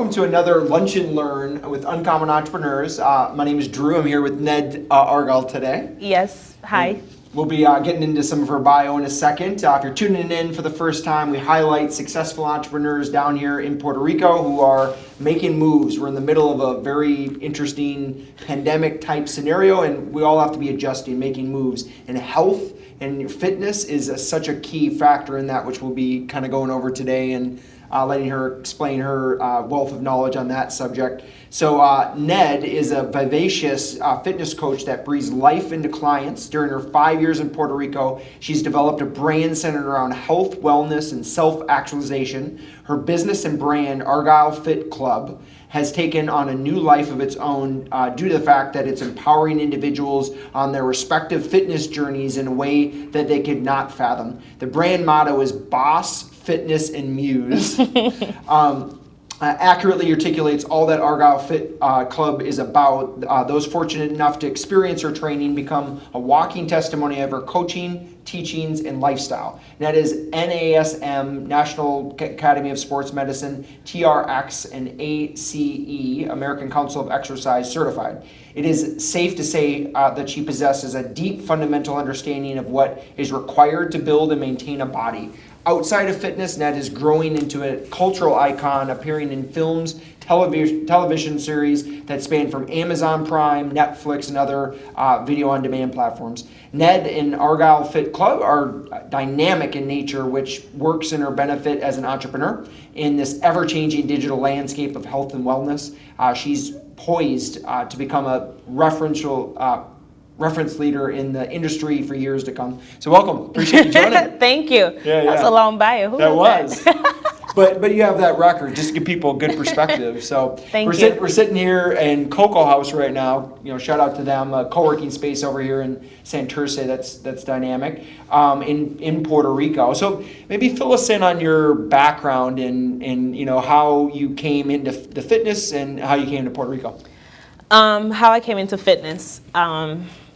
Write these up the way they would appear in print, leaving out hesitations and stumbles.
welcome to another Lunch and Learn with Uncommon Entrepreneurs. My name is Drew. I'm here with Ned Argyle today. Yes, hi. We'll be getting into some of her bio in a second. If you're tuning in for the first time, we highlight successful entrepreneurs down here in Puerto Rico who are making moves. We're in the middle of a very interesting pandemic type scenario, and we all have to be adjusting, making moves. And health and your fitness is such a key factor in that, which we'll be kind of going over today and letting her explain her wealth of knowledge on that subject. So Ned is a vivacious fitness coach that breathes life into clients. During her 5 years in Puerto Rico, she's developed a brand centered around health, wellness, and self-actualization. Her business and brand, Argyle Fit Club, has taken on a new life of its own due to the fact that it's empowering individuals on their respective fitness journeys in a way that they could not fathom. The brand motto is Boss, Fitness, and Muse. Accurately articulates all that Argyle Fit Club is about. Those fortunate enough to experience her training become a walking testimony of her coaching, teachings, and lifestyle. And that is NASM, National Academy of Sports Medicine, TRX, and ACE, American Council of Exercise certified. It is safe to say that she possesses a deep fundamental understanding of what is required to build and maintain a body. Outside of fitness, Ned is growing into a cultural icon, appearing in films, television series that span from Amazon Prime, Netflix, and other video-on-demand platforms. Ned and Argyle Fit Club are dynamic in nature, which works in her benefit as an entrepreneur in this ever-changing digital landscape of health and wellness. She's poised to become a reference leader in the industry for years to come. So welcome. Appreciate you joining. Thank you. That's a long bio. That was. But you have that record just to give people a good perspective. So we're sitting here in Cocoa House right now. You know, shout out to them. A co-working space over here in Santurce that's dynamic in Puerto Rico. So maybe fill us in on your background and you know how you came into the fitness and how you came to Puerto Rico. How I came into fitness.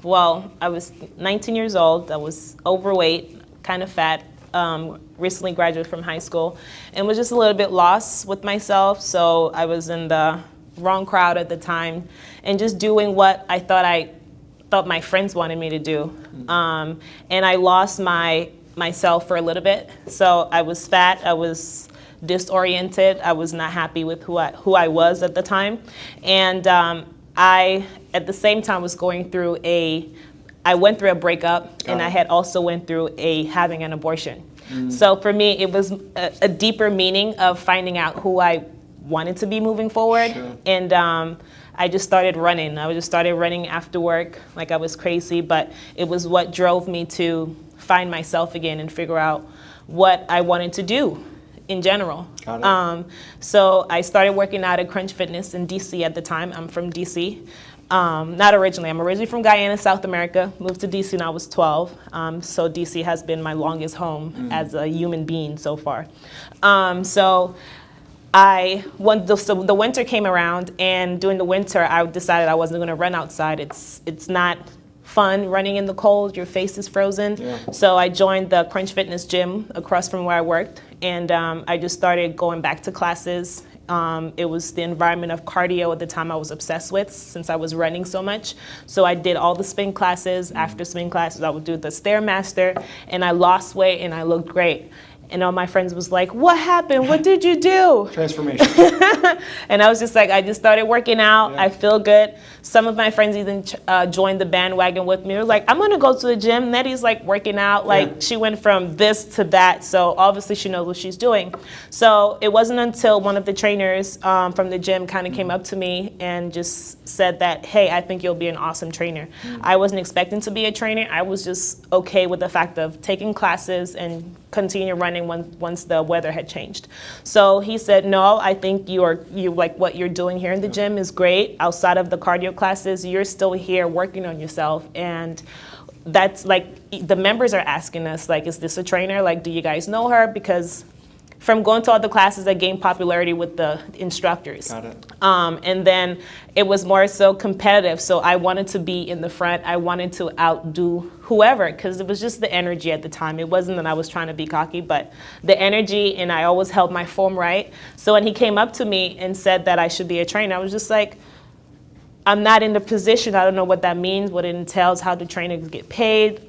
Well, I was 19 years old. I was overweight, kind of fat, recently graduated from high school, and was just a little bit lost with myself. So I was in the wrong crowd at the time and just doing what I thought my friends wanted me to do. And I lost myself for a little bit. So I was fat, I was disoriented, I was not happy with who I was at the time. And I, at the same time, was going through I went through a breakup, and I had also went through having an abortion. So for me, it was a deeper meaning of finding out who I wanted to be moving forward. Sure. And I just started running. I just started running after work like I was crazy, but it was what drove me to find myself again and figure out what I wanted to do in general. So I started working out at Crunch Fitness in DC at the time. I'm from DC. Not originally. I'm originally from Guyana, South America. Moved to DC when I was 12. So DC has been my longest home as a human being so far. So the winter came around, and during the winter, I decided I wasn't going to run outside. It's not fun running in the cold. Your face is frozen. Yeah. So I joined the Crunch Fitness gym across from where I worked, and I just started going back to classes. It was the environment of cardio at the time I was obsessed with, since I was running so much. So I did all the spin classes. After spin classes, I would do the Stairmaster, and I lost weight and I looked great. And all my friends was like, what happened? What did you do? Transformation. And I was just like, I just started working out. Yeah. I feel good. Some of my friends even joined the bandwagon with me. They were like, I'm going to go to the gym. Nettie's like working out. Like she went from this to that. So obviously she knows what she's doing. So it wasn't until one of the trainers from the gym kind of came up to me and just said that, hey, I think you'll be an awesome trainer. I wasn't expecting to be a trainer. I was just okay with the fact of taking classes and continue running once the weather had changed. So he said, no, I think you like what you're doing here in the gym is great. Outside of the cardio classes, you're still here working on yourself. And that's like, the members are asking us, like, is this a trainer? Like, do you guys know her? Because from going to all the classes, I gained popularity with the instructors. Got it. And then it was more so competitive. So I wanted to be in the front. I wanted to outdo whoever, because it was just the energy at the time. It wasn't that I was trying to be cocky, but the energy, and I always held my form right. So when he came up to me and said that I should be a trainer, I was just like, I'm not in the position. I don't know what that means, what it entails, how do trainers get paid.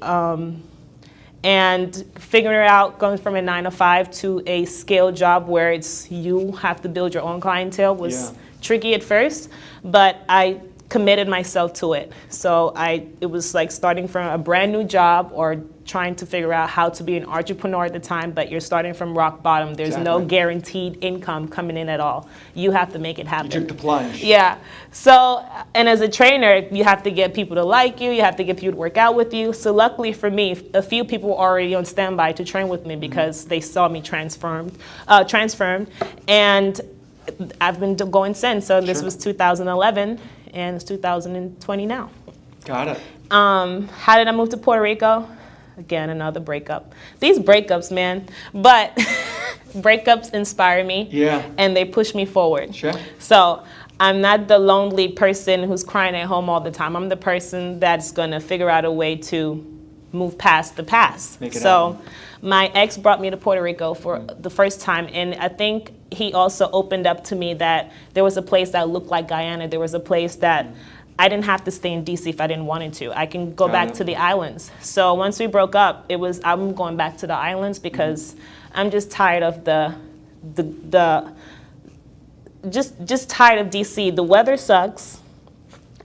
And figuring out going from a 9 to 5 to a scale job where it's you have to build your own clientele was tricky at first, but I committed myself to it. So it was like starting from a brand new job or trying to figure out how to be an entrepreneur at the time, but you're starting from rock bottom. There's no guaranteed income coming in at all. You have to make it happen. You took the plunge. Yeah. So, and as a trainer, you have to get people to like you. You have to get people to work out with you. So luckily for me, a few people were already on standby to train with me because they saw me transformed. And I've been going since. So this was 2011, and it's 2020 now. Got it. How did I move to Puerto Rico? Again, another breakup. These breakups, man. But breakups inspire me. Yeah. And they push me forward. Sure. So I'm not the lonely person who's crying at home all the time. I'm the person that's going to figure out a way to move past the past. Make it so happen. My ex brought me to Puerto Rico for the first time, and I think he also opened up to me that there was a place that looked like Guyana. There was a place that I didn't have to stay in DC if I didn't want to. I can go back to the islands. So once we broke up, I'm going back to the islands because I'm just tired of just tired of DC. The weather sucks.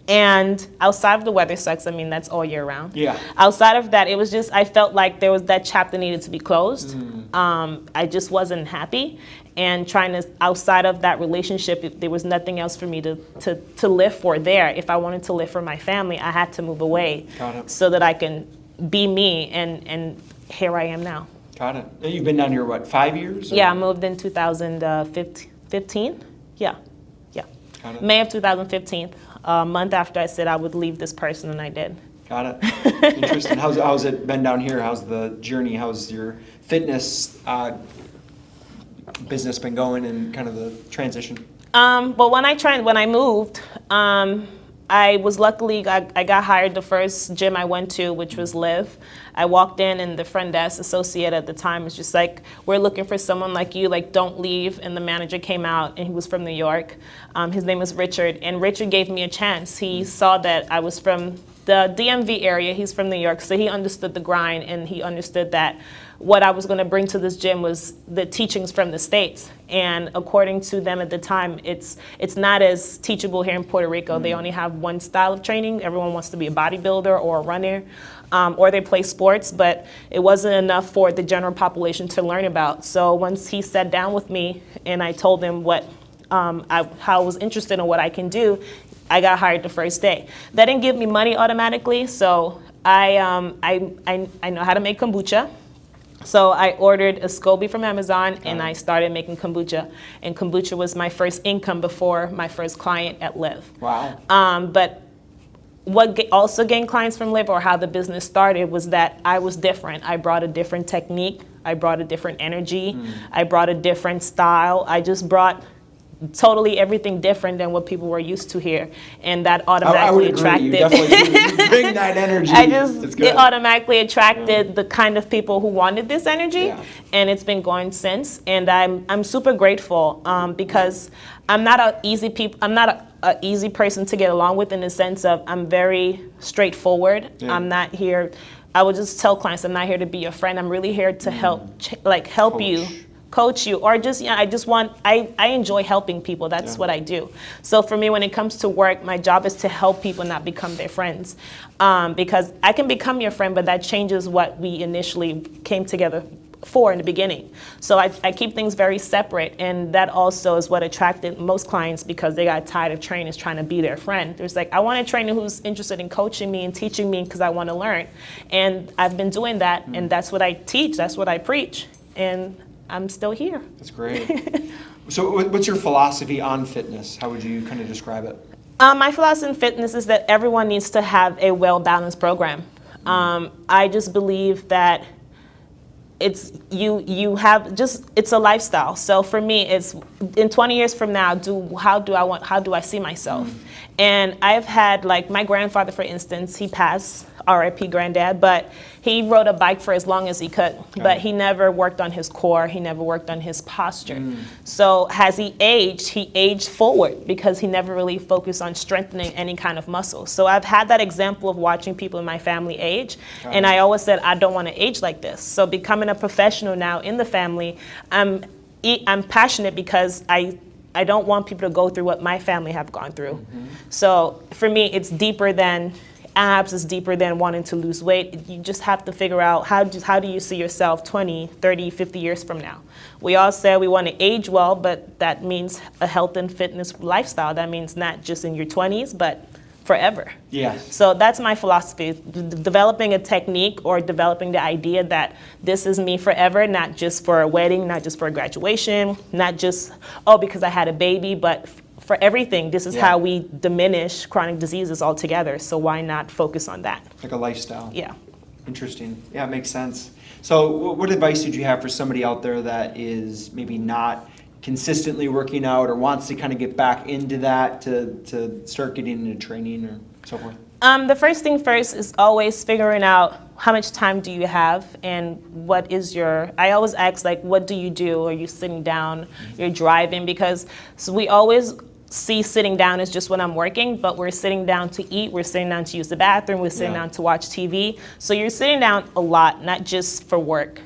And outside of the weather sucks, I mean, that's all year round. Yeah. Outside of that, it was just, I felt like there was that chapter needed to be closed. I just wasn't happy. And trying to, outside of that relationship, there was nothing else for me to live for there. If I wanted to live for my family, I had to move away so that I can be me. And here I am now. Got it. You've been down here, what, 5 years? Or? Yeah, I moved in 2015. Yeah. Got it. May of 2015. A month after I said I would leave this person, and I did. Got it. Interesting. How's it been down here? How's the journey? How's your fitness business been going, and kind of the transition? Well, when I moved, I was luckily, I got hired the first gym I went to, which was Live. I walked in, and the front desk associate at the time was just like, we're looking for someone like you, like, don't leave. And the manager came out, and he was from New York. His name was Richard, and Richard gave me a chance. He saw that I was from the DMV area. He's from New York, so he understood the grind, and he understood that what I was going to bring to this gym was the teachings from the States. And according to them at the time, it's not as teachable here in Puerto Rico. They only have one style of training. Everyone wants to be a bodybuilder or a runner, or they play sports, but it wasn't enough for the general population to learn about. So once he sat down with me and I told him how I was interested in what I can do, I got hired the first day. That didn't give me money automatically, so I know how to make kombucha. So I ordered a SCOBY from Amazon, and I started making kombucha. And kombucha was my first income before my first client at Live. Wow. But what also gained clients from Live, or how the business started, was that I was different. I brought a different technique. I brought a different energy. I brought a different style. I just brought totally everything different than what people were used to here, and that automatically attracted. You definitely bring that energy. It automatically attracted the kind of people who wanted this energy, and it's been going since. And I'm super grateful because I'm not an easy person to get along with, in the sense of I'm very straightforward. I'm not here. I would just tell clients, I'm not here to be your friend. I'm really here to help you. Coach you, or just, I enjoy helping people. That's what I do. So for me, when it comes to work, my job is to help people, not become their friends. Because I can become your friend, but that changes what we initially came together for in the beginning. So I keep things very separate, and that also is what attracted most clients, because they got tired of trainers trying to be their friend. There's like, I want a trainer who's interested in coaching me and teaching me because I want to learn. And I've been doing that, and that's what I teach, that's what I preach. And I'm still here. That's great. So what's your philosophy on fitness? How would you kind of describe it? My philosophy in fitness is that everyone needs to have a well-balanced program. I just believe that it's you have just, it's a lifestyle. So for me, it's in 20 years from now, how do I see myself? And I've had, like, my grandfather, for instance, he passed, RIP granddad, but he rode a bike for as long as he could, but he never worked on his core, he never worked on his posture. So as he aged forward because he never really focused on strengthening any kind of muscle. So I've had that example of watching people in my family age, and I always said, I don't want to age like this. So becoming a professional now in the family, I'm passionate because I don't want people to go through what my family have gone through. So for me, it's deeper than abs, it's deeper than wanting to lose weight. You just have to figure out how do you see yourself 20, 30, 50 years from now. We all say we want to age well, but that means a health and fitness lifestyle. That means not just in your 20s, but forever. Yes. So that's my philosophy, developing a technique or developing the idea that this is me forever, not just for a wedding, not just for a graduation, not just, because I had a baby, but for everything. This is how we diminish chronic diseases altogether. So why not focus on that? Like a lifestyle. Yeah. Interesting. Yeah, it makes sense. So what advice would you have for somebody out there that is maybe not consistently working out or wants to kind of get back into that to start getting into training or so forth? The first thing first is always figuring out how much time do you have and what is I always ask, like, what do you do? Are you sitting down? You're driving? Because we always see sitting down as just when I'm working, but we're sitting down to eat, we're sitting down to use the bathroom, we're sitting down to watch TV. So you're sitting down a lot, not just for work.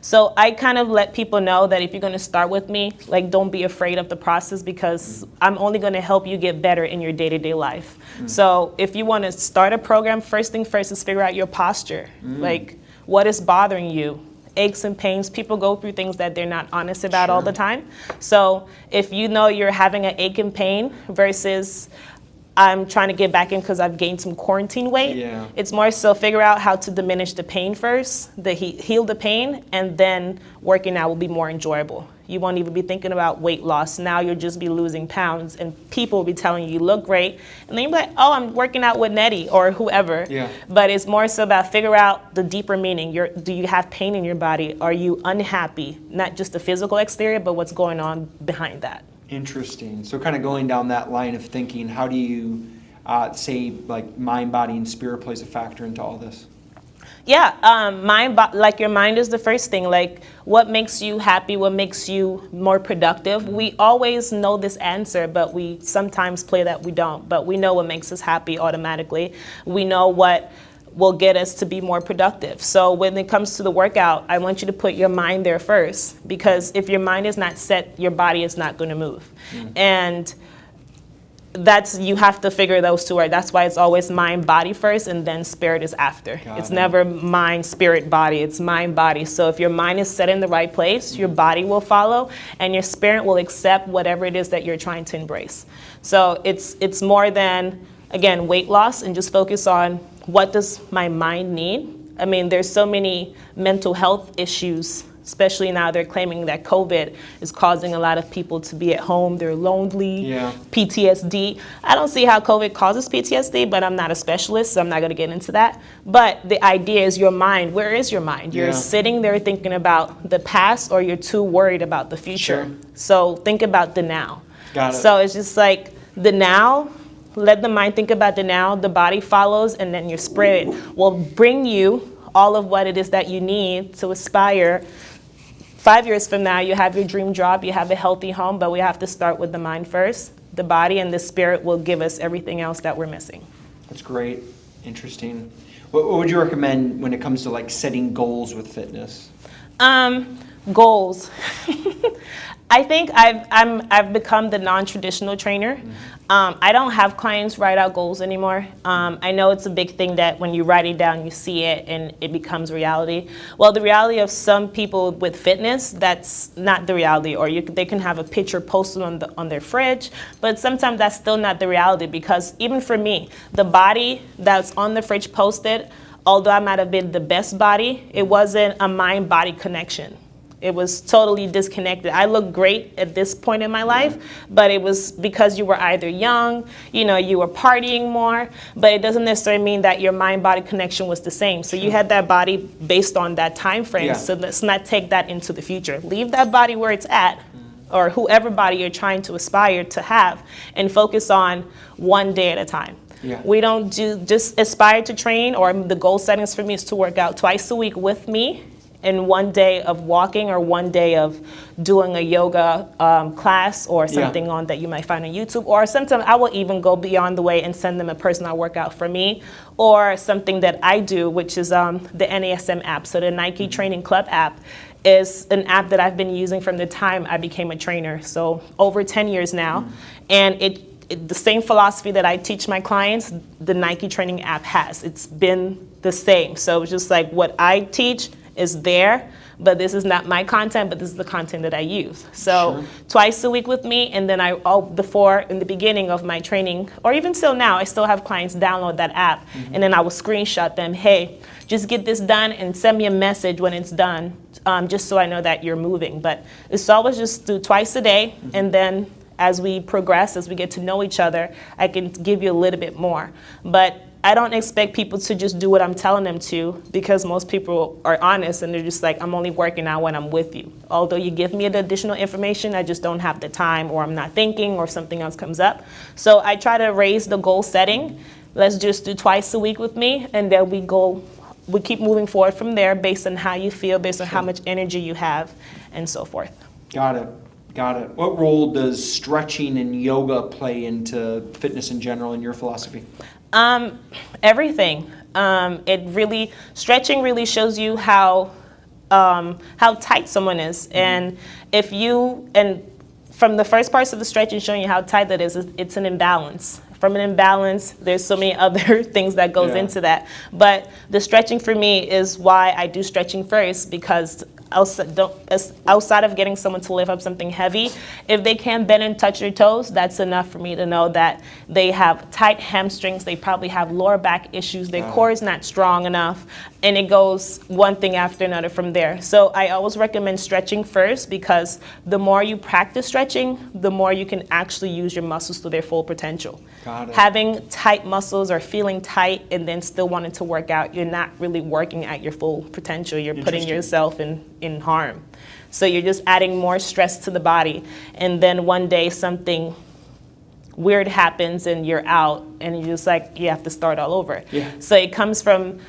So I kind of let people know that if you're going to start with me, like, don't be afraid of the process, because I'm only going to help you get better in your day-to-day life. So if you want to start a program, first thing first is figure out your posture. Like, what is bothering you? Aches and pains. People go through things that they're not honest about all the time. So if you know you're having an ache and pain versus I'm trying to get back in because I've gained some quarantine weight, it's more so figure out how to diminish the pain first, heal the pain, and then working out will be more enjoyable. You won't even be thinking about weight loss. Now you'll just be losing pounds, and people will be telling you look great. And then you'll be like, oh, I'm working out with Nettie or whoever. But it's more so about figure out the deeper meaning. Do you have pain in your body? Are you unhappy? Not just the physical exterior, but what's going on behind that. Interesting. So kind of going down that line of thinking, how do you say, like, mind, body, and spirit plays a factor into all this? Like, your mind is the first thing. Like, what makes you happy? What makes you more productive? We always know this answer, but we sometimes play that we don't. But we know what makes us happy automatically. We know what will get us to be more productive. So when it comes to the workout, I want you to put your mind there first, because if your mind is not set, your body is not going to move. And you have to figure those two out. That's why it's always mind, body first, and then spirit is after. It's never mind, spirit, body. It's mind, body. So if your mind is set in the right place, your body will follow, and your spirit will accept whatever it is that you're trying to embrace. So it's more than, again, weight loss, and just focus on what does my mind need. I mean, there's so many mental health issues, especially now they're claiming that COVID is causing a lot of people to be at home. They're lonely, PTSD. I don't see how COVID causes PTSD, but I'm not a specialist, so I'm not going to get into that. But the idea is your mind. Where is your mind? You're sitting there thinking about the past, or you're too worried about the future. So think about the now. So it's just like the now. Let the mind think about the now, the body follows, and then your spirit will bring you all of what it is that you need to aspire. 5 years from now, you have your dream job, you have a healthy home, but we have to start with the mind first. The body and the spirit will give us everything else that we're missing. That's great. Interesting. What would you recommend when it comes to, like, setting goals with fitness? Goals. I think I've become the non-traditional trainer. I don't have clients write out goals anymore. I know it's a big thing that when you write it down, you see it and it becomes reality. Well, the reality of some people with fitness, that's not the reality. Or they can have a picture posted on their fridge, but sometimes that's still not the reality, because even for me, the body that's on the fridge posted, although I might have been the best body, it wasn't a mind-body connection. It was totally disconnected. I look great at this point in my life, but it was because you were either young, you know, you were partying more, but it doesn't necessarily mean that your mind-body connection was the same. So you had that body based on that time frame. So let's not take that into the future. Leave that body where it's at, or whoever body you're trying to aspire to have, and focus on one day at a time. We don't just aspire to train, or the goal settings for me is to work out twice a week with me, and one day of walking, or one day of doing a yoga class, or something on that you might find on YouTube. Or sometimes I will even go beyond the way and send them a personal workout for me, or something that I do, which is the NASM app. So the Nike Training Club app is an app that I've been using from the time I became a trainer. So over 10 years now. And the same philosophy that I teach my clients, the Nike Training app has. It's been the same. So it's just like what I teach is there, but this is not my content, but this is the content that I use. So twice a week with me, and then before, in the beginning of my training, or even still now, I still have clients download that app, and then I will screenshot them, hey, just get this done and send me a message when it's done, just so I know that you're moving. But it's always just do twice a day, and then as we progress, as we get to know each other, I can give you a little bit more. But I don't expect people to just do what I'm telling them to, because most people are honest and they're just like, I'm only working out when I'm with you. Although you give me the additional information, I just don't have the time, or I'm not thinking, or something else comes up. So I try to raise the goal setting. Let's just do twice a week with me, and then we keep moving forward from there based on how you feel, based on how much energy you have, and so forth. Got it. What role does stretching and yoga play into fitness in general in your philosophy? Everything. Stretching really shows you how tight someone is, and from the first parts of the stretching showing you how tight that is, it's an imbalance. From an imbalance, there's so many other things that goes into that. But the stretching for me is why I do stretching first, because outside of getting someone to lift up something heavy, if they can't bend and touch their toes, that's enough for me to know that they have tight hamstrings, they probably have lower back issues, their core is not strong enough, and it goes one thing after another from there. So I always recommend stretching first, because the more you practice stretching, the more you can actually use your muscles to their full potential. Having tight muscles or feeling tight and then still wanting to work out, you're not really working at your full potential. You're putting yourself in harm. So you're just adding more stress to the body. And then one day something weird happens and you're out, and you're just like, you have to start all over. So it comes from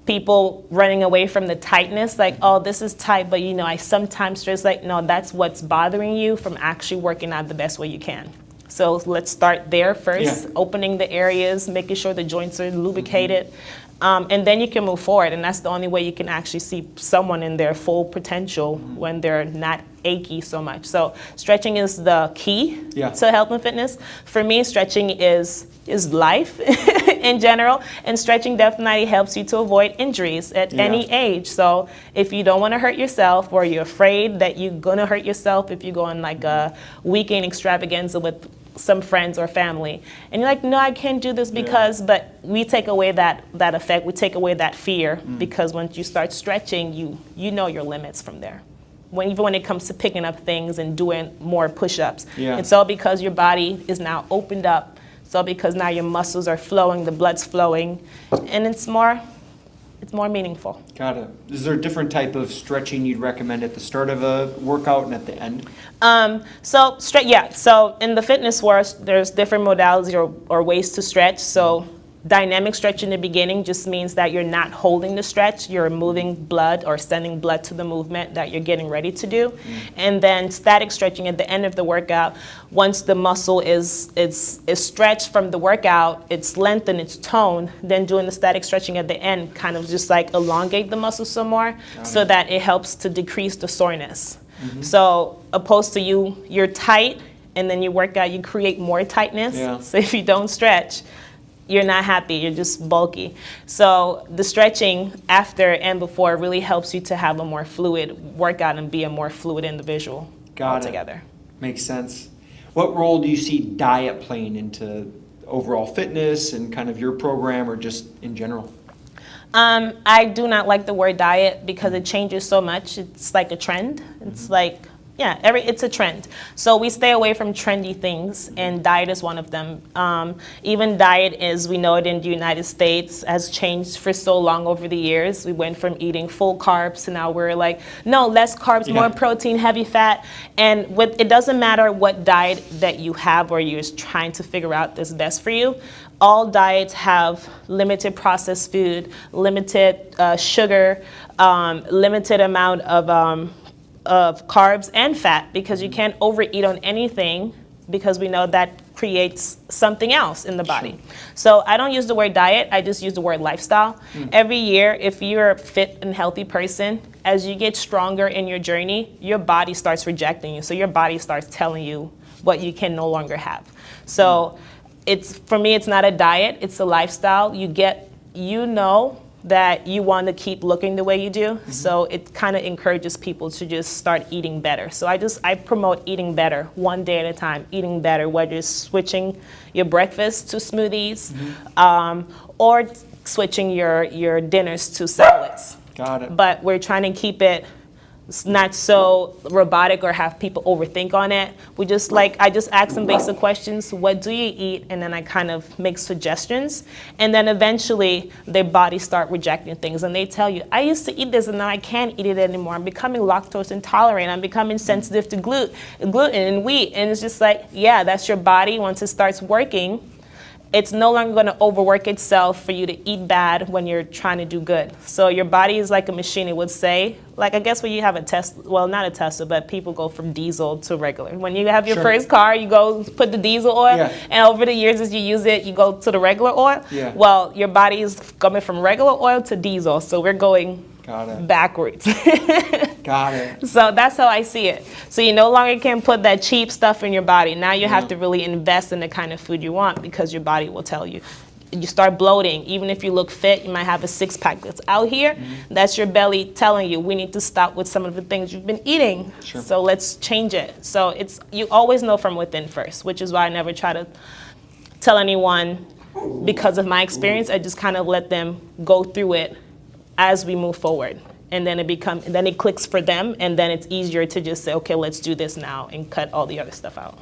people running away from the tightness, like, oh, this is tight, but you know, I sometimes stress, like, no, that's what's bothering you from actually working out the best way you can. So let's start there first, opening the areas, making sure the joints are lubricated, and then you can move forward. And that's the only way you can actually see someone in their full potential when they're not achy so much. So stretching is the key to health and fitness. For me, stretching is life in general, and stretching definitely helps you to avoid injuries at any age. So if you don't want to hurt yourself, or you're afraid that you're going to hurt yourself if you go on like a weekend extravaganza with some friends or family, and you're like, no, I can't do this because, but we take away that effect, we take away that fear, because once you start stretching, you know your limits from there. Even when it comes to picking up things and doing more push-ups, it's all because your body is now opened up. It's all because now your muscles are flowing, the blood's flowing, and it's more meaningful. Got it. Is there a different type of stretching you'd recommend at the start of a workout and at the end? So in the fitness world, there's different modalities or ways to stretch. So dynamic stretch in the beginning just means that you're not holding the stretch, you're moving blood or sending blood to the movement that you're getting ready to do. And then static stretching at the end of the workout, once the muscle is stretched from the workout, it's lengthened, it's toned, then doing the static stretching at the end kind of just like elongate the muscle some more, so that it helps to decrease the soreness. So opposed to you're tight, and then you work out, you create more tightness. So if you don't stretch, you're not happy, you're just bulky. So the stretching after and before really helps you to have a more fluid workout and be a more fluid individual altogether. Makes sense. What role do you see diet playing into overall fitness and kind of your program, or just in general? I do not like the word diet because it changes so much. It's like a trend. It's like, yeah, it's a trend. So we stay away from trendy things, and diet is one of them. Even diet, as we know it in the United States, has changed for so long over the years. We went from eating full carbs to now we're like, no, less carbs, more protein, heavy fat. And it doesn't matter what diet that you have or you're trying to figure out that's best for you. All diets have limited processed food, limited sugar, limited amount of carbs and fat, because you can't overeat on anything, because we know that creates something else in the body. Sure. So I don't use the word diet, I just use the word lifestyle. Every year, if you're a fit and healthy person, as you get stronger in your journey, your body starts rejecting you. So your body starts telling you what you can no longer have. So for me, it's not a diet, it's a lifestyle. You know that you want to keep looking the way you do. So it kind of encourages people to just start eating better. So I promote eating better, one day at a time, eating better, whether it's switching your breakfast to smoothies, or switching your dinners to salads. Got it. But we're trying to keep it not so robotic or have people overthink on it. I just ask them basic questions. What do you eat? And then I kind of make suggestions. And then eventually their bodies start rejecting things. And they tell you, I used to eat this and now I can't eat it anymore. I'm becoming lactose intolerant. I'm becoming sensitive to gluten and wheat. And it's just like, yeah, that's your body. Once it starts working, it's no longer going to overwork itself for you to eat bad when you're trying to do good. So your body is like a machine, it would say. Like, I guess when you have a Tesla, well, not a Tesla, but people go from diesel to regular. When you have your first car, you go put the diesel oil, and over the years as you use it, you go to the regular oil. Well, your body is coming from regular oil to diesel, so we're going backwards. Got it. So that's how I see it. So you no longer can put that cheap stuff in your body. Now you have to really invest in the kind of food you want, because your body will tell you. You start bloating. Even if you look fit, you might have a six-pack that's out here. That's your belly telling you, we need to stop with some of the things you've been eating. So let's change it. So you always know from within first, which is why I never try to tell anyone because of my experience. I just kind of let them go through it as we move forward. And then it clicks for them, and then it's easier to just say, okay, let's do this now, and cut all the other stuff out.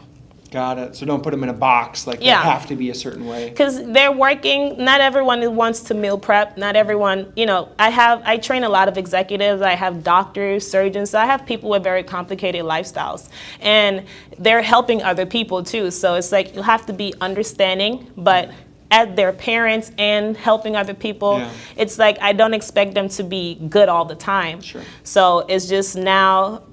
Got it. So don't put them in a box, like they have to be a certain way. Because they're working, not everyone wants to meal prep, not everyone, I train a lot of executives, I have doctors, surgeons, so I have people with very complicated lifestyles. And they're helping other people too, so it's like you have to be understanding, but as their parents and helping other people, it's like I don't expect them to be good all the time. So it's just now,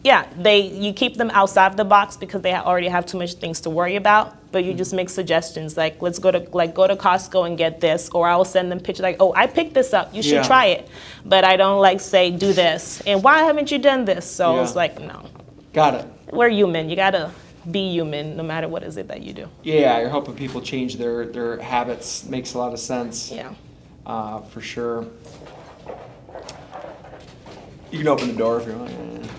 you keep them outside the box because they already have too much things to worry about. But you just make suggestions like, let's go to Costco and get this, or I will send them pictures like, oh, I picked this up, you should try it. But I don't say do this, and why haven't you done this? So it's like, no. Got it. We're human. You gotta be human no matter what is it that you do. Yeah, you're helping people change their habits. Makes a lot of sense. Yeah. For sure. You can open the door if you want.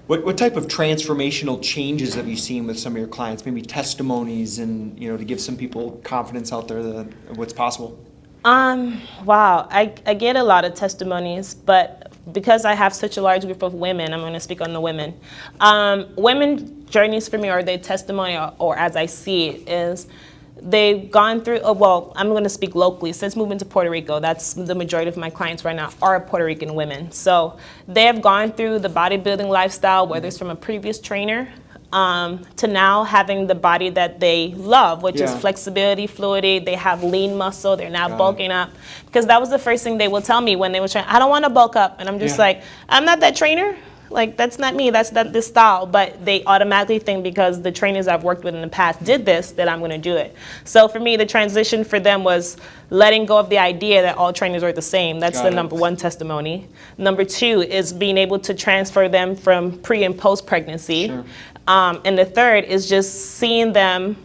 What type of transformational changes have you seen with some of your clients? Maybe testimonies, and to give some people confidence out there of what's possible. Wow, I get a lot of testimonies, but because I have such a large group of women, I'm going to speak on the women. Women journeys for me, or their testimony, or as I see it, is they've gone through, I'm going to speak locally. Since moving to Puerto Rico, that's the majority of my clients right now are Puerto Rican women. So they have gone through the bodybuilding lifestyle, whether it's from a previous trainer, to now having the body that they love, which is flexibility, fluidity. They have lean muscle. They're now bulking up. Because that was the first thing they will tell me when they were trying, I don't want to bulk up. And I'm just like, I'm not that trainer. Like, that's not me. That's not this style. But they automatically think because the trainers I've worked with in the past did this, that I'm going to do it. So for me, the transition for them was letting go of the idea that all trainers are the same. That's the number one testimony. Number two is being able to transfer them from pre and post pregnancy. And the third is just seeing them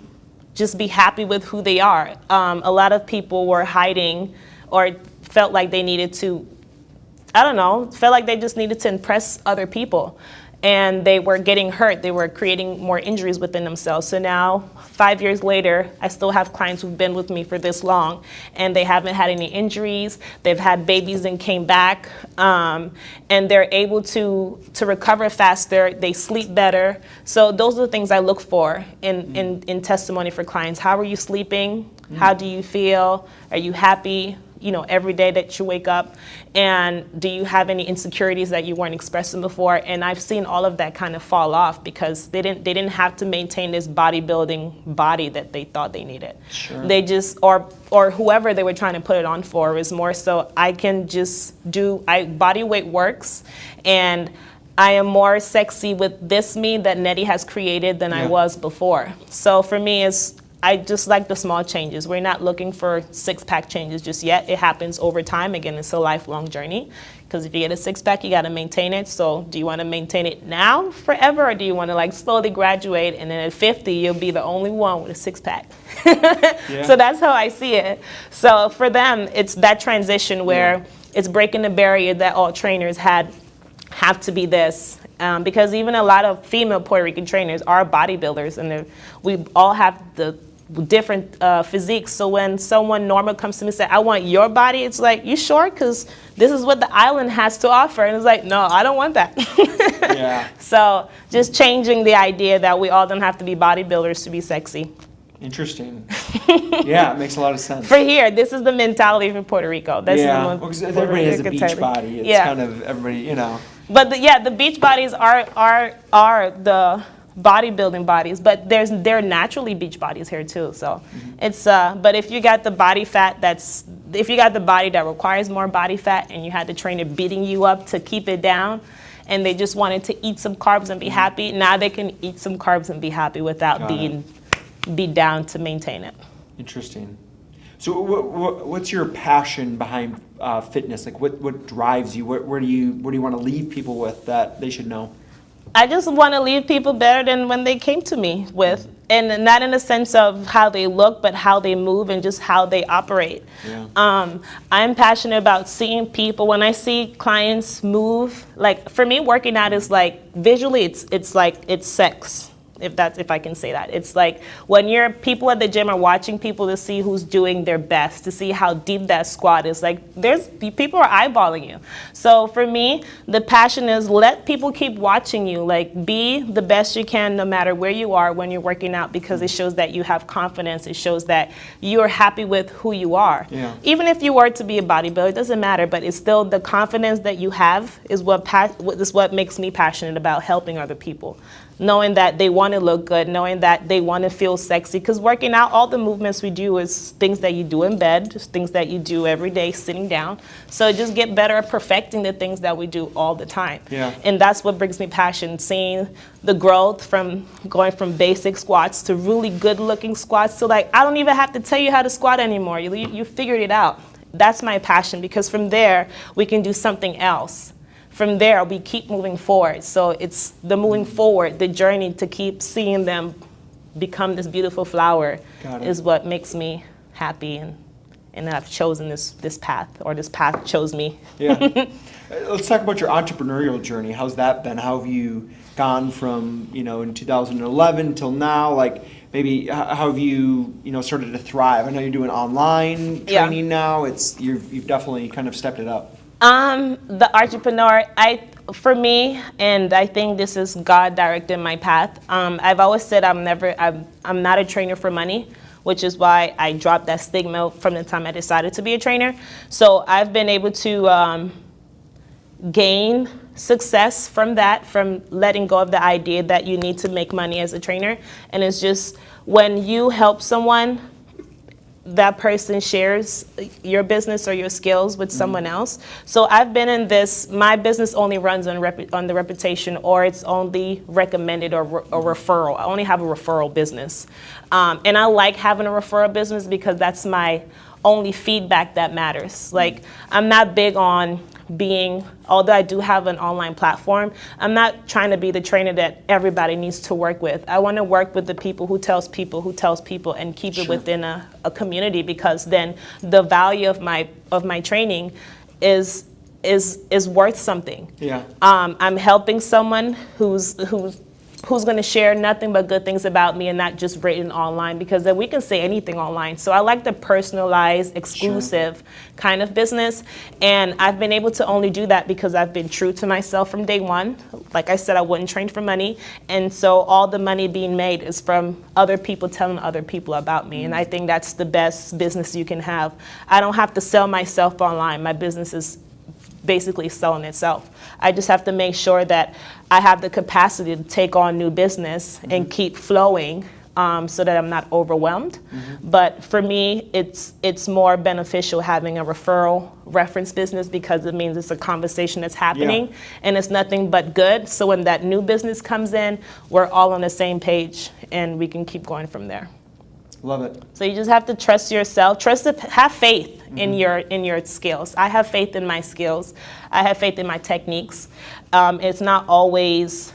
just be happy with who they are. A lot of people were hiding or felt like they needed to, felt like they just needed to impress other people. and they were getting hurt. They were creating more injuries within themselves. So now, 5 years later, I still have clients who've been with me for this long, and they haven't had any injuries. They've had babies and came back, and they're able to recover faster. They sleep better. So those are the things I look for in testimony for clients. How are you sleeping? How do you feel? Are you happy? Every day that you wake up, and do you have any insecurities that you weren't expressing before? And I've seen all of that kind of fall off because they didn't have to maintain this bodybuilding body that they thought they needed. Sure. They just, or whoever they were trying to put it on for, was more so I can just body weight works, and I am more sexy with this me that Nettie has created than I was before. So for me, I just like the small changes. We're not looking for six-pack changes just yet. It happens over time. Again, it's a lifelong journey, because if you get a six-pack, you got to maintain it. So do you want to maintain it now forever, or do you want to slowly graduate, and then at 50, you'll be the only one with a six-pack? So that's how I see it. So for them, it's that transition where it's breaking the barrier that all trainers have to be this. Because even a lot of female Puerto Rican trainers are bodybuilders, and we all have the different physiques. So when someone normal comes to me and says, I want your body, it's like, you sure? Because this is what the island has to offer. And it's like, no, I don't want that. So just changing the idea that we all don't have to be bodybuilders to be sexy. Interesting. Yeah, it makes a lot of sense. For here, this is the mentality for Puerto Rico. This because everybody has a beach body. It's kind of everybody, But the beach bodies are the bodybuilding bodies, but they're naturally beach bodies here too. So it's but if you got the body fat if you got the body that requires more body fat, and you had the trainer beating you up to keep it down, and they just wanted to eat some carbs and be happy, now they can eat some carbs and be happy without be down to maintain it. Interesting. So what's your passion behind fitness? What drives you? Where do you want to leave people with that they should know? I just want to leave people better than when they came to me with, and not in the sense of how they look, but how they move and just how they operate. I'm passionate about seeing people. When I see clients move, for me, working out is visually, it's sex. If I can say that. It's like when people at the gym are watching people to see who's doing their best, to see how deep that squat is. People are eyeballing you. So for me, the passion is let people keep watching you. Be the best you can no matter where you are when you're working out, because it shows that you have confidence. It shows that you're happy with who you are. Even if you were to be a bodybuilder, it doesn't matter, but it's still the confidence that you have is what makes me passionate about helping other people. Knowing that they want to look good, knowing that they want to feel sexy. Because working out, all the movements we do is things that you do in bed, just things that you do every day sitting down. So just get better at perfecting the things that we do all the time. And that's what brings me passion, seeing the growth from going from basic squats to really good looking squats to I don't even have to tell you how to squat anymore. You figured it out. That's my passion, because from there we can do something else. From there, we keep moving forward. So it's the moving forward, the journey to keep seeing them become this beautiful flower is what makes me happy, and I've chosen this path, or this path chose me. Let's talk about your entrepreneurial journey. How's that been? How have you gone from, in 2011 till now? Maybe how have you, started to thrive? I know you're doing online training now. You've definitely kind of stepped it up. The entrepreneur, for me, and I think this is God directed my path. I've always said I'm not a trainer for money, which is why I dropped that stigma from the time I decided to be a trainer. So I've been able to gain success from letting go of the idea that you need to make money as a trainer. And it's just when you help someone, that person shares your business or your skills with someone else. So I've been in this, my business only runs on the reputation, or it's only recommended or referral. I only have a referral business. And I like having a referral business because that's my only feedback that matters. I'm not big on although I do have an online platform, I'm not trying to be the trainer that everybody needs to work with. I want to work with the people who tells people and keep it within a community, because then the value of my training is is worth something. Yeah. I'm helping someone who's going to share nothing but good things about me and not just written online, because then we can say anything online. So I like the personalized, exclusive kind of business. And I've been able to only do that because I've been true to myself from day one. Like I said, I wouldn't train for money. And so all the money being made is from other people telling other people about me. And I think that's the best business you can have. I don't have to sell myself online. My business is basically selling itself. I just have to make sure that I have the capacity to take on new business and keep flowing, so that I'm not overwhelmed. But for me, it's more beneficial having a referral reference business, because it means it's a conversation that's happening and it's nothing but good. So when that new business comes in, we're all on the same page and we can keep going from there. Love it. So you just have to trust yourself, have faith in your skills. I have faith in my skills. I have faith in my techniques. It's not always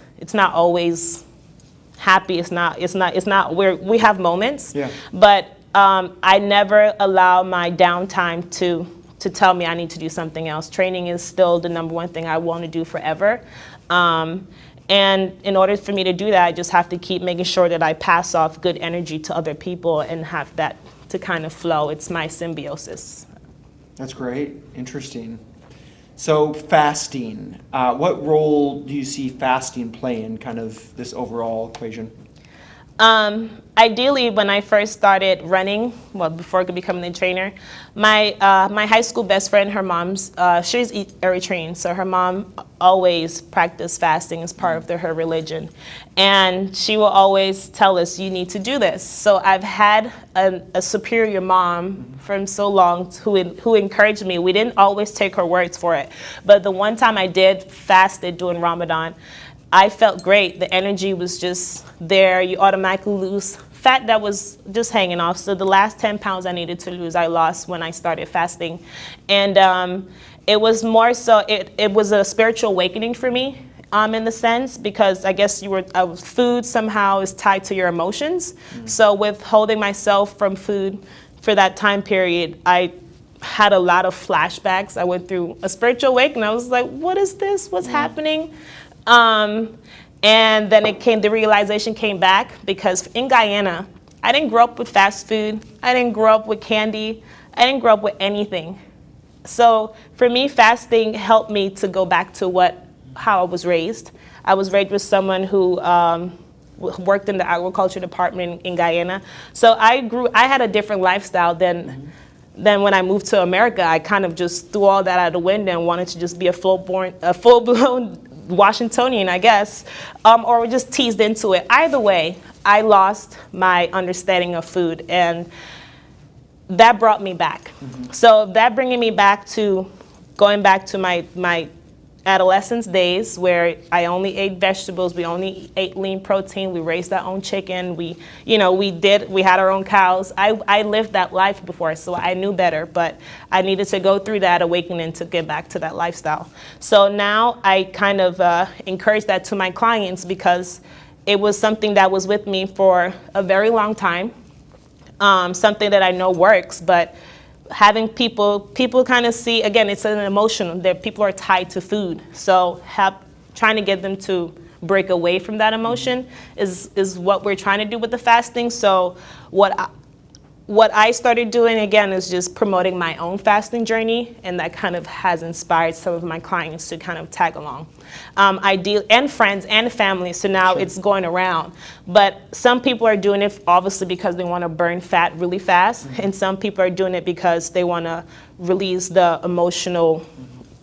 happy. It's not where we have moments. Yeah. But I never allow my downtime to tell me I need to do something else. Training is still the number one thing I want to do forever. And in order for me to do that, I just have to keep making sure that I pass off good energy to other people and have that to kind of flow. It's my symbiosis. That's great. Interesting. So fasting, what role do you see fasting play in kind of this overall equation? Ideally, when I first started running, well, before I could become a trainer, my high school best friend, her mom's, she's Eritrean, so her mom always practiced fasting as part of her religion. And she will always tell us, you need to do this. So I've had a superior mom from so long who encouraged me. We didn't always take her words for it. But the one time I did fasted during Ramadan, I felt great. The energy was just there. You automatically lose fat that was just hanging off. So the last 10 pounds I needed to lose, I lost when I started fasting. And it was more so, it was a spiritual awakening for me, in the sense, because I guess food somehow is tied to your emotions. So withholding myself from food for that time period, I had a lot of flashbacks. I went through a spiritual awakening. I was like, what is this? What's happening? And then the realization came back, because in Guyana, I didn't grow up with fast food. I didn't grow up with candy. I didn't grow up with anything. So for me, fasting helped me to go back to how I was raised. I was raised with someone who worked in the agriculture department in Guyana. So I had a different lifestyle than when I moved to America. I kind of just threw all that out the window and wanted to just be a full-blown Washingtonian, I guess, or just teased into it. Either way, I lost my understanding of food, and that brought me back. So that bringing me back to going back to my adolescence days, where I only ate vegetables, we only ate lean protein, we raised our own chicken, we had our own cows. I lived that life before, so I knew better, but I needed to go through that awakening to get back to that lifestyle. So now I kind of encourage that to my clients, because it was something that was with me for a very long time, something that I know works, but having people kind of see, again, it's an emotion that people are tied to food. So trying to get them to break away from that emotion is what we're trying to do with the fasting. So what I started doing, again, is just promoting my own fasting journey, and that kind of has inspired some of my clients to kind of tag along. And friends and family, so now it's going around. But some people are doing it obviously because they want to burn fat really fast, and some people are doing it because they want to release the emotional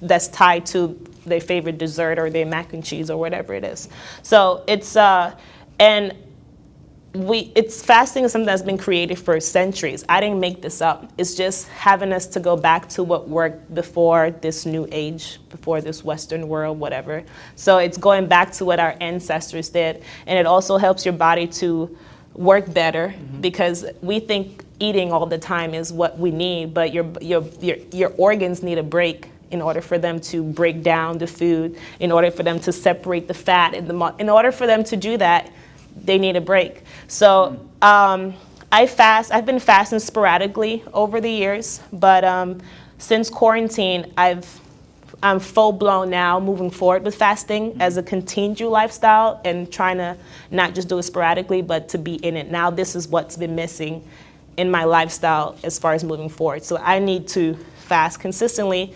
that's tied to their favorite dessert or their mac and cheese or whatever it is. So it's fasting is something that's been created for centuries. I didn't make this up. It's just having us to go back to what worked before this new age, before this Western world, whatever. So it's going back to what our ancestors did, and it also helps your body to work better, because we think eating all the time is what we need, but your organs need a break in order for them to break down the food, in order for them to separate the fat, in order for them to do that, they need a break. So I've been fasting sporadically over the years, but since quarantine, I've I'm full blown now moving forward with fasting as a continued lifestyle and trying to not just do it sporadically, but to be in it. Now this is what's been missing in my lifestyle as far as moving forward. So I need to fast consistently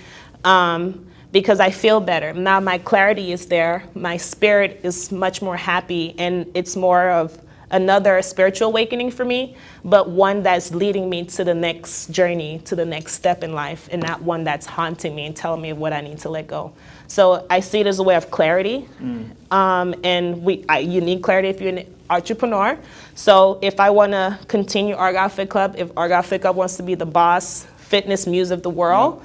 because I feel better. Now my clarity is there. My spirit is much more happy, and it's more of another spiritual awakening for me, but one that's leading me to the next journey, to the next step in life, and not one that's haunting me and telling me what I need to let go. So I see it as a way of clarity, and you need clarity if you're an entrepreneur. So if I want to continue Argyle Fit Club, if Argyle Fit Club wants to be the boss fitness muse of the world,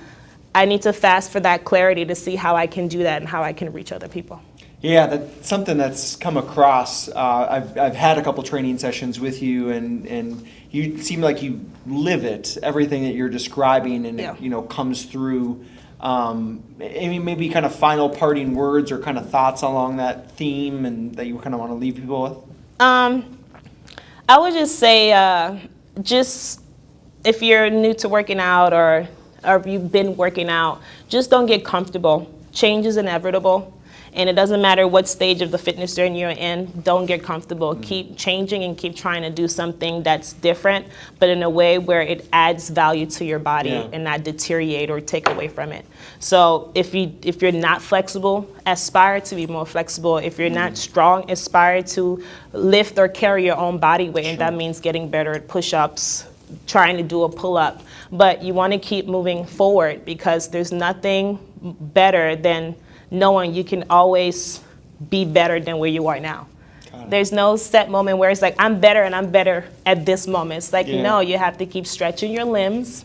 I need to fast for that clarity to see how I can do that and how I can reach other people. Yeah, that's something that's come across. I've had a couple training sessions with you, and you seem like you live it. Everything that you're describing, and it comes through. Maybe kind of final parting words or kind of thoughts along that theme, and that you kind of want to leave people with. I would just say, just if you're new to working out or if you've been working out, just don't get comfortable. Change is inevitable. And it doesn't matter what stage of the fitness journey you're in, don't get comfortable. Keep changing and keep trying to do something that's different, but in a way where it adds value to your body and not deteriorate or take away from it. So if you're not flexible, aspire to be more flexible. If you're not strong, aspire to lift or carry your own body weight, and that means getting better at push-ups, trying to do a pull-up. But you want to keep moving forward, because there's nothing better than knowing you can always be better than where you are now. There's no set moment where it's like, I'm better and I'm better at this moment. It's like, no, you have to keep stretching your limbs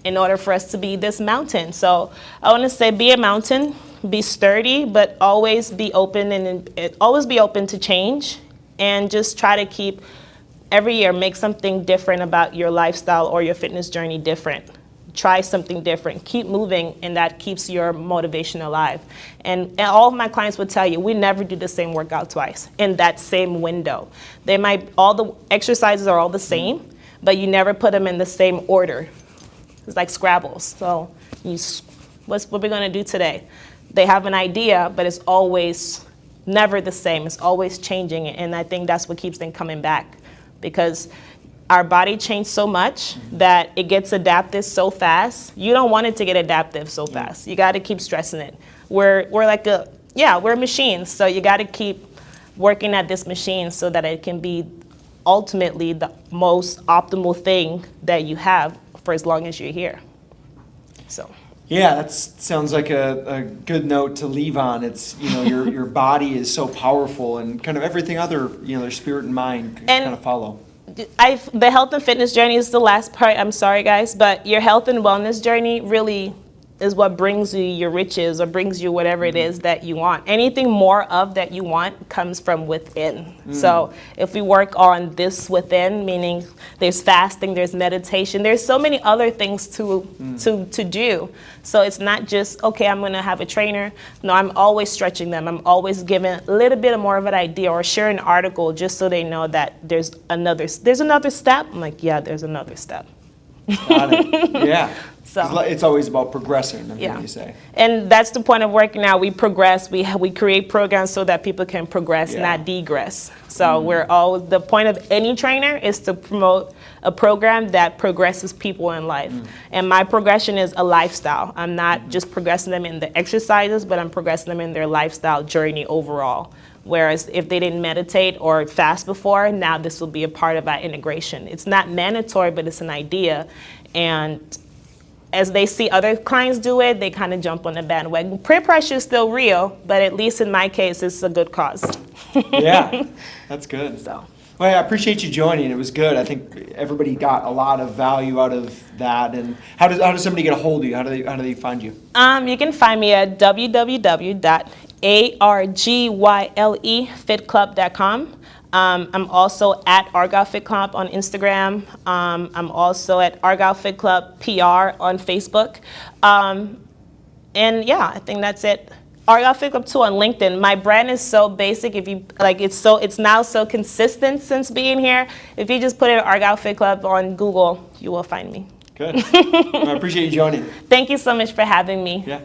in order for us to be this mountain. So I want to say, be a mountain, be sturdy, but always be open to change, and just try to keep every year, make something different about your lifestyle or your fitness journey different. Try something different, keep moving, and that keeps your motivation alive. And all of my clients would tell you, we never do the same workout twice in that same window. All the exercises are all the same, but you never put them in the same order. It's like Scrabbles. So what we're gonna do today? They have an idea, but it's always never the same. It's always changing, and I think that's what keeps them coming back, because our body changed so much that it gets adaptive so fast. You don't want it to get adaptive so fast. You got to keep stressing it. We're machines. So you got to keep working at this machine so that it can be ultimately the most optimal thing that you have for as long as you're here. So. Yeah, that sounds like a good note to leave on. It's, your body is so powerful, and kind of everything other, their spirit and mind can kind of follow. The health and fitness journey is the last part. I'm sorry, guys, but your health and wellness journey really is what brings you your riches, or brings you whatever it is that you want. Anything more of that you want comes from within. So if we work on this within, meaning there's fasting, there's meditation, there's so many other things to do. So it's not just, okay, I'm gonna have a trainer. No, I'm always stretching them. I'm always giving a little bit more of an idea, or share an article just so they know that there's another step. I'm like, yeah, there's another step. Got it. Yeah. So it's always about progressing, what you say. And that's the point of working out. We progress. We create programs so that people can progress, not degress. So the point of any trainer is to promote a program that progresses people in life. And my progression is a lifestyle. I'm not just progressing them in the exercises, but I'm progressing them in their lifestyle journey overall. Whereas if they didn't meditate or fast before, now this will be a part of our integration. It's not mandatory, but it's an idea. And as they see other clients do it, they kind of jump on the bandwagon. Peer pressure is still real, but at least in my case, it's a good cause. Yeah, that's good. So. Well, I appreciate you joining. It was good. I think everybody got a lot of value out of that. And how does somebody get a hold of you? How do they find you? You can find me at www.argylefitclub.com. I'm also at Argyle Fit Club on Instagram. I'm also at Argyle Fit Club PR on Facebook. And yeah, I think that's it. Argyle Fit Club 2 on LinkedIn. My brand is so basic. If you like, it's now so consistent since being here. If you just put in Argyle Fit Club on Google, you will find me. Good. I appreciate you joining. Thank you so much for having me. Yeah.